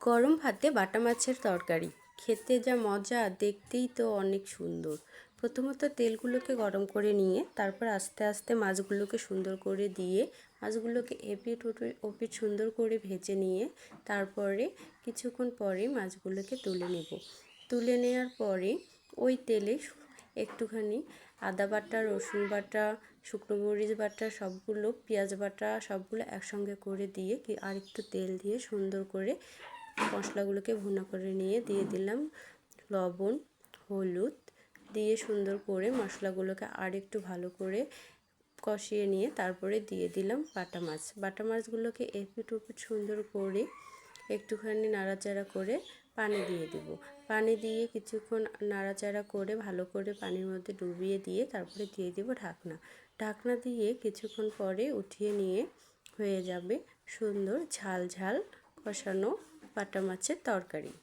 গরম ভাতে বাটা মাছের তরকারি খেতে যা মজা, দেখতেই তো অনেক সুন্দর। প্রথমত তেলগুলোকে গরম করে নিয়ে তারপর আস্তে আস্তে মাছগুলোকে সুন্দর করে দিয়ে মাছগুলোকে এপিট ওপিট সুন্দর করে ভেজে নিয়ে তারপরে কিছুক্ষণ পরে মাছগুলোকে তুলে নেব। তুলে নেওয়ার পরে ওই তেলে একটুখানি আদা বাটা, রসুন বাটা, শুকনো মরিচ বাটা সবগুলো, পেঁয়াজ বাটা সবগুলো একসঙ্গে করে দিয়ে আর একটু তেল দিয়ে সুন্দর করে মশলাগুলোকে ভুনা করে নিয়ে দিয়ে দিলাম লবণ, হলুদ দিয়ে সুন্দর করে মশলাগুলোকে আর একটু ভালো করে কষিয়ে নিয়ে তারপরে দিয়ে দিলাম বাটা মাছ। বাটা মাছগুলোকে এপিট ওপিট সুন্দর করে একটুখানি নাড়াচাড়া করে পানি দিয়ে দেব। পানি দিয়ে কিছুক্ষণ নাড়াচাড়া করে ভালো করে পানির মধ্যে ডুবিয়ে দিয়ে তারপরে দিয়ে দেব ঢাকনা। ঢাকনা দিয়ে কিছুক্ষণ পরে উঠিয়ে নিয়ে হয়ে যাবে সুন্দর ঝাল ঝাল কষানো বাটা মাছের তরকারি।